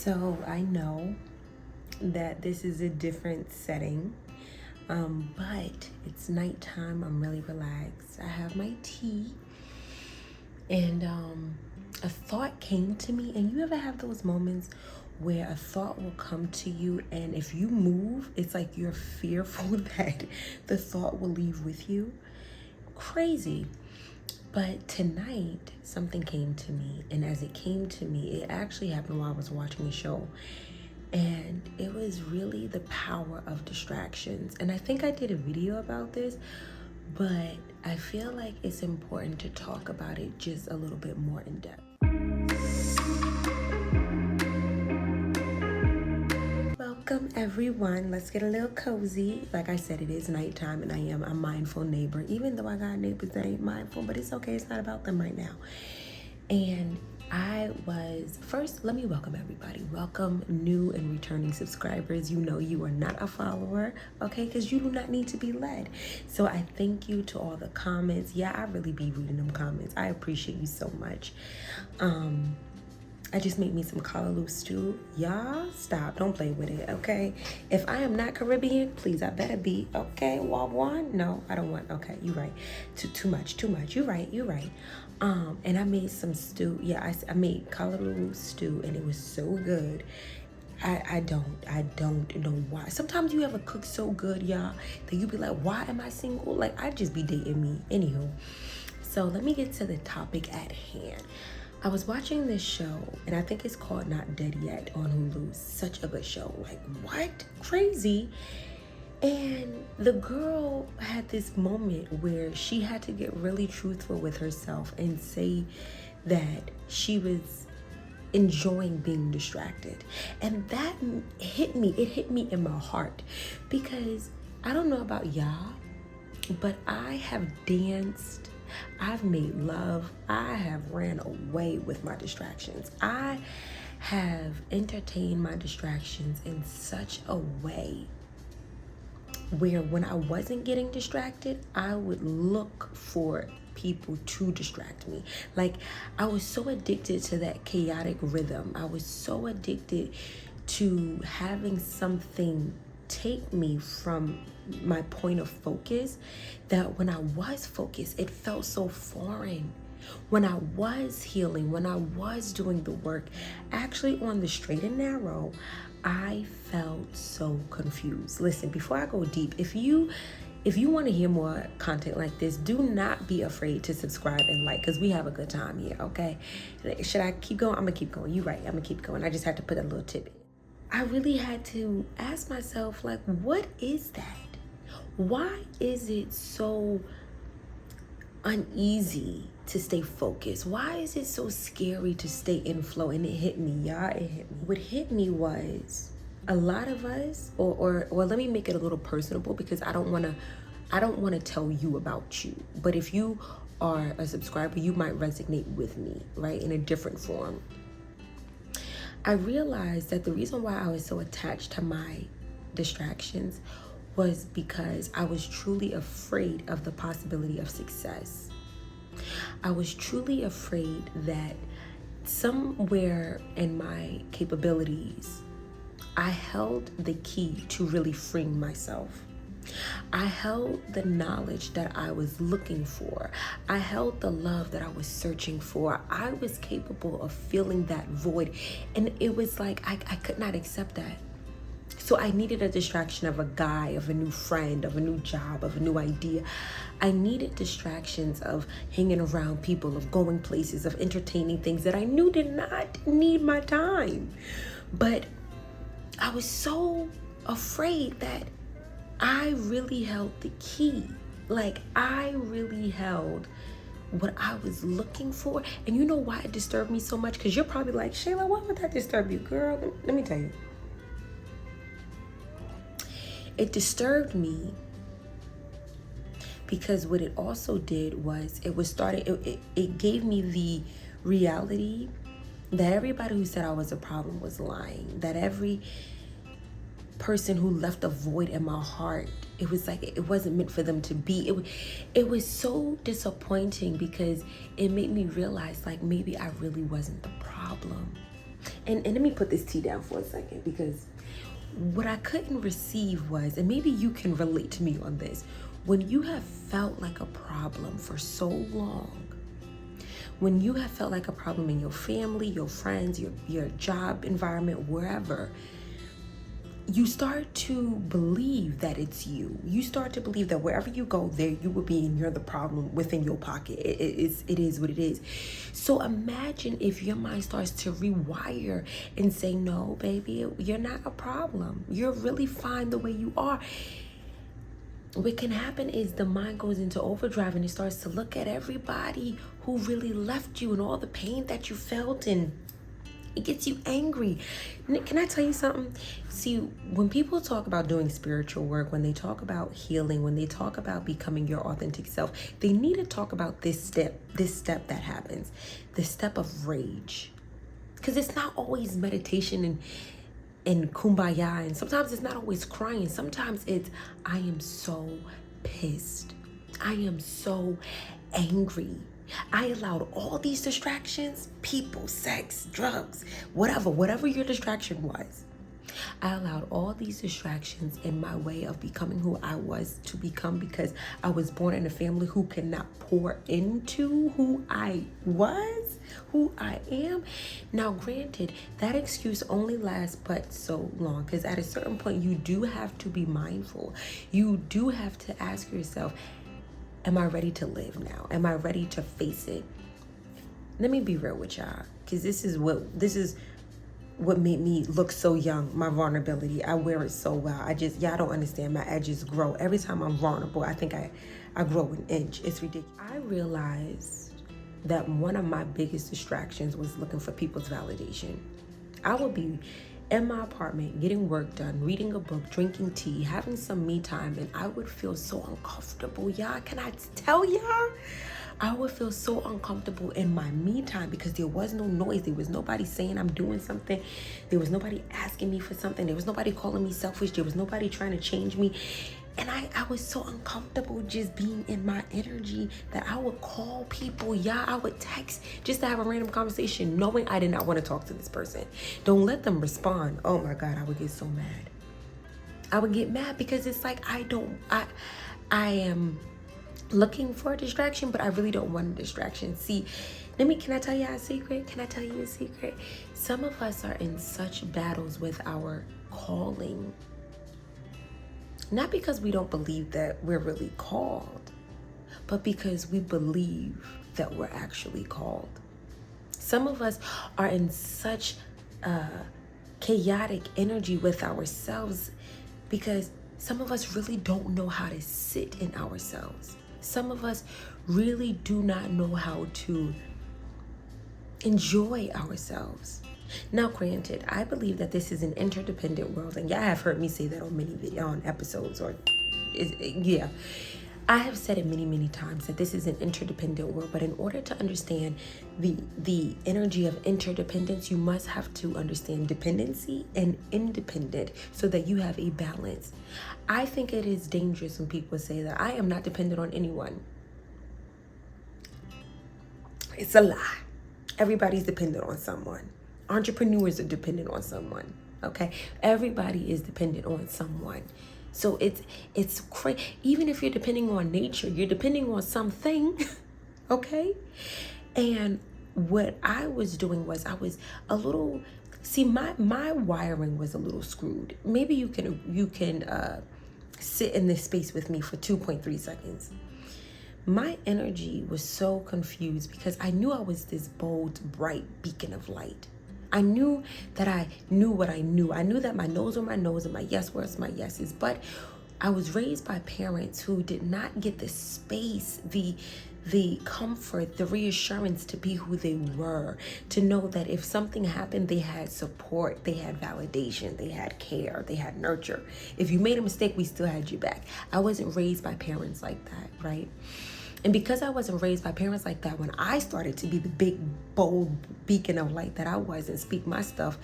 So I know that this is a different setting, but it's nighttime. I'm really relaxed. I have my tea, and a thought came to me. And you ever have those moments where a thought will come to you, and if you move, it's like you're fearful that the thought will leave with you? Crazy. But tonight, something came to me, and as it came to me, it actually happened while I was watching a show, and it was really the power of distractions. And I think I did a video about this, but I feel like it's important to talk about it just a little bit more in depth. Welcome everyone. Let's get a little cozy. Like I said, it is nighttime and I am a mindful neighbor, even though I got neighbors that ain't mindful, but it's okay. It's not about them right now. And first, let me welcome everybody. Welcome new and returning subscribers. You know you are not a follower, okay? Because you do not need to be led. So I thank you to all the comments. Yeah, I really be reading them comments. I appreciate you so much. I just made me some callaloo stew. Y'all, stop. Don't play with it, okay? If I am not Caribbean, please, I better be, okay? Wagwan? No, I don't want, okay, you're right. Too much. You're right. And I made some stew. Yeah, I made callaloo stew, and it was so good. I don't know why. Sometimes you ever cook so good, y'all, that you be like, why am I single? Like, I just be dating me. Anywho, so let me get to the topic at hand. I was watching this show, and I think it's called Not Dead Yet on Hulu. Such a good show. Like, what? Crazy. And the girl had this moment where she had to get really truthful with herself and say that she was enjoying being distracted. And that hit me. It hit me in my heart, because I don't know about y'all, but I have danced, I've made love, I have ran away with my distractions. I have entertained my distractions in such a way where when I wasn't getting distracted, I would look for people to distract me. Like, I was so addicted to that chaotic rhythm. I was so addicted to having something take me from my point of focus that when I was focused, it felt so foreign. When I was healing, when I was doing the work, actually on the straight and narrow, I felt so confused. Listen, before I go deep, if you want to hear more content like this, do not be afraid to subscribe and like, because we have a good time here, okay? Should I keep going? I'm going to keep going. You're right. I'm going to keep going. I just had to put a little tip in. I really had to ask myself, like, what is that? Why is it so uneasy to stay focused? Why is it so scary to stay in flow? And it hit me, y'all. It hit me. What hit me was a lot of us, or let me make it a little personable, because I don't want to tell you about you. But if you are a subscriber, you might resonate with me, right? In a different form. I realized that the reason why I was so attached to my distractions was because I was truly afraid of the possibility of success. I was truly afraid that somewhere in my capabilities, I held the key to really freeing myself. I held the knowledge that I was looking for. I held the love that I was searching for. I was capable of feeling that void. And it was like, I could not accept that. So I needed a distraction of a guy, of a new friend, of a new job, of a new idea. I needed distractions of hanging around people, of going places, of entertaining things that I knew did not need my time. But I was so afraid that I really held the key. Like, I really held what I was looking for. And you know why it disturbed me so much? Because you're probably like, Shayla, why would that disturb you? Girl, let me tell you. It disturbed me because what it also did was it gave me the reality that everybody who said I was a problem was lying. That every person who left a void in my heart, it was like it wasn't meant for them to be. It was so disappointing because it made me realize, like, maybe I really wasn't the problem. And let me put this tea down for a second, because what I couldn't receive was, and maybe you can relate to me on this, when you have felt like a problem for so long, when you have felt like a problem in your family, your friends, your job environment, wherever, you start to believe that it's you. You start to believe that wherever you go, there you will be, and you're the problem within your pocket. It is what it is. So imagine if your mind starts to rewire and say, no, baby, you're not a problem. You're really fine the way you are. What can happen is the mind goes into overdrive and it starts to look at everybody who really left you and all the pain that you felt, and it gets you angry. Can I tell you something? See, when people talk about doing spiritual work, when they talk about healing, when they talk about becoming your authentic self, they need to talk about this step that happens, the step of rage. Because it's not always meditation and kumbaya, and sometimes it's not always crying. Sometimes it's, I am so pissed. I am so angry. I allowed all these distractions, people, sex, drugs, whatever your distraction was. I allowed all these distractions in my way of becoming who I was to become, because I was born in a family who could not pour into who I was, who I am. Now, granted, that excuse only lasts but so long, because at a certain point, you do have to be mindful. You do have to ask yourself, am I ready to live now? Am I ready to face it? Let me be real with y'all, because this is what made me look so young, my vulnerability. I wear it so well. Y'all don't understand. My edges grow. Every time I'm vulnerable, I think I grow an inch. It's ridiculous. I realized that one of my biggest distractions was looking for people's validation. I would be in my apartment, getting work done, reading a book, drinking tea, having some me time, and I would feel so uncomfortable, y'all. Can I tell y'all? I would feel so uncomfortable in my me time because there was no noise. There was nobody saying I'm doing something. There was nobody asking me for something. There was nobody calling me selfish. There was nobody trying to change me. And I was so uncomfortable just being in my energy that I would call people. Yeah, I would text just to have a random conversation, knowing I did not want to talk to this person. Don't let them respond. Oh my God, I would get so mad. I would get mad because it's like I am looking for a distraction, but I really don't want a distraction. See, can I tell you a secret? Can I tell you a secret? Some of us are in such battles with our calling. Not because we don't believe that we're really called, but because we believe that we're actually called. Some of us are in such chaotic energy with ourselves because some of us really don't know how to sit in ourselves. Some of us really do not know how to enjoy ourselves. Now, granted, I believe that this is an interdependent world, and y'all have heard me say that on many episodes, yeah. I have said it many times that this is an interdependent world, but in order to understand the energy of interdependence, you must have to understand dependency and independent so that you have a balance. I think it is dangerous when people say that I am not dependent on anyone. It's a lie. Everybody's dependent on someone. Entrepreneurs are dependent on someone, okay? Everybody is dependent on someone. So it's crazy. Even if you're depending on nature, you're depending on something, okay? And what I was doing was I was a little, my wiring was a little screwed. Maybe you can sit in this space with me for 2.3 seconds. My energy was so confused because I knew I was this bold, bright beacon of light. I knew that I knew what I knew. I knew that my no's were my no's and my yes was my yeses. But I was raised by parents who did not get the space, the comfort, the reassurance to be who they were, to know that if something happened, they had support, they had validation, they had care, they had nurture. If you made a mistake, we still had you back. I wasn't raised by parents like that, right? And because I wasn't raised by parents like that, when I started to be the big, bold beacon of light that I was and speak my stuff,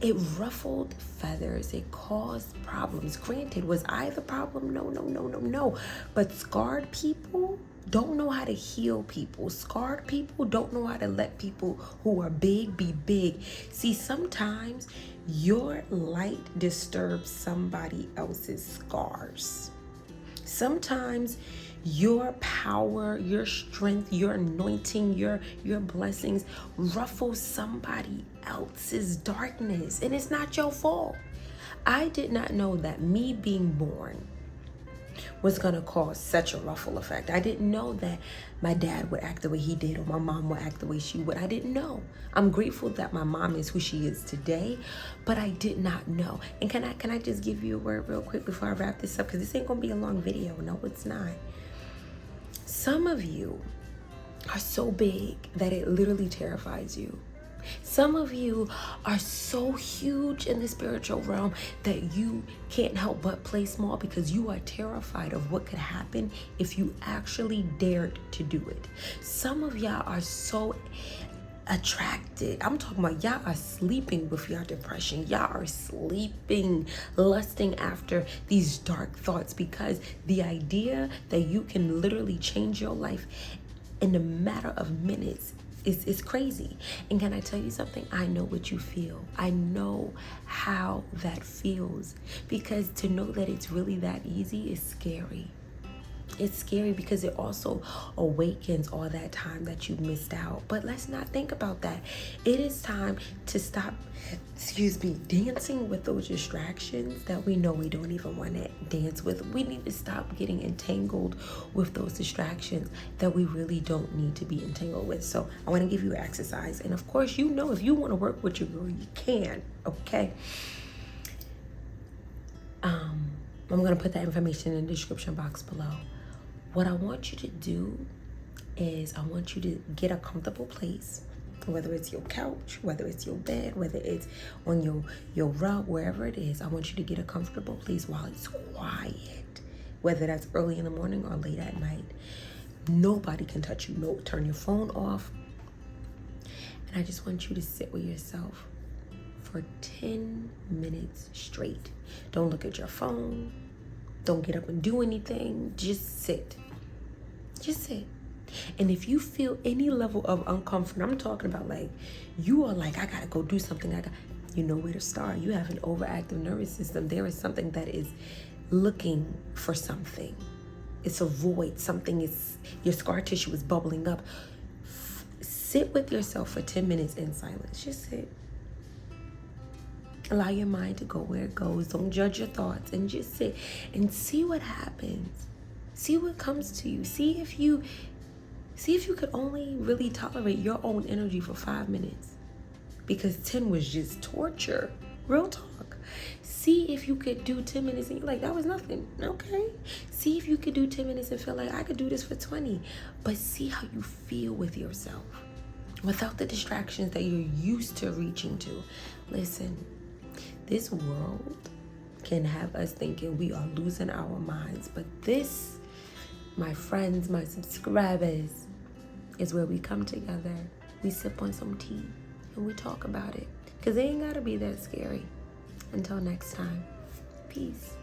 it ruffled feathers. It caused problems. Granted, was I the problem? No. But scarred people don't know how to heal people. Scarred people don't know how to let people who are big be big. See, sometimes your light disturbs somebody else's scars. Sometimes your power, your strength, your anointing, your blessings ruffle somebody else's darkness, and it's not your fault. I did not know that me being born was going to cause such a ruffle effect. I didn't know that my dad would act the way he did or my mom would act the way she would. I didn't know. I'm grateful that my mom is who she is today, but I did not know. And can I just give you a word real quick before I wrap this up? Because this ain't going to be a long video. No, it's not. Some of you are so big that it literally terrifies you. Some of you are so huge in the spiritual realm that you can't help but play small because you are terrified of what could happen if you actually dared to do it. Some of y'all are so attracted. I'm talking about y'all are sleeping with your depression. Y'all are sleeping, lusting after these dark thoughts because the idea that you can literally change your life in a matter of minutes is crazy. And can I tell you something? I know what you feel. I know how that feels, because to know that it's really that easy is scary. It's scary because it also awakens all that time that you missed out. But let's not think about that. It is time to stop, dancing with those distractions that we know we don't even want to dance with. We need to stop getting entangled with those distractions that we really don't need to be entangled with. So I want to give you an exercise. And of course, if you want to work with your girl, you can, okay? I'm going to put that information in the description box below. What I want you to do is I want you to get a comfortable place, whether it's your couch, whether it's your bed, whether it's on your rug, wherever it is. I want you to get a comfortable place while it's quiet, whether that's early in the morning or late at night. Nobody can touch you. No, turn your phone off. And I just want you to sit with yourself for 10 minutes straight. Don't look at your phone. Don't get up and do anything. Just sit. Just sit. And if you feel any level of uncomfort, I'm talking about like, you are like, I gotta go do something. You know where to start. You have an overactive nervous system. There is something that is looking for something. It's a void. Something is, your scar tissue is bubbling up. Sit with yourself for 10 minutes in silence. Just sit. Allow your mind to go where it goes. Don't judge your thoughts, and just sit and see what happens. See what comes to you. See if you could only really tolerate your own energy for 5 minutes, because 10 was just torture. Real talk. See if you could do 10 minutes and you're like, that was nothing. Okay. See if you could do 10 minutes and feel like I could do this for 20. But see how you feel with yourself without the distractions that you're used to reaching to. Listen. This world can have us thinking we are losing our minds. But this, my friends, my subscribers, is where we come together. We sip on some tea and we talk about it. Because it ain't got to be that scary. Until next time, peace.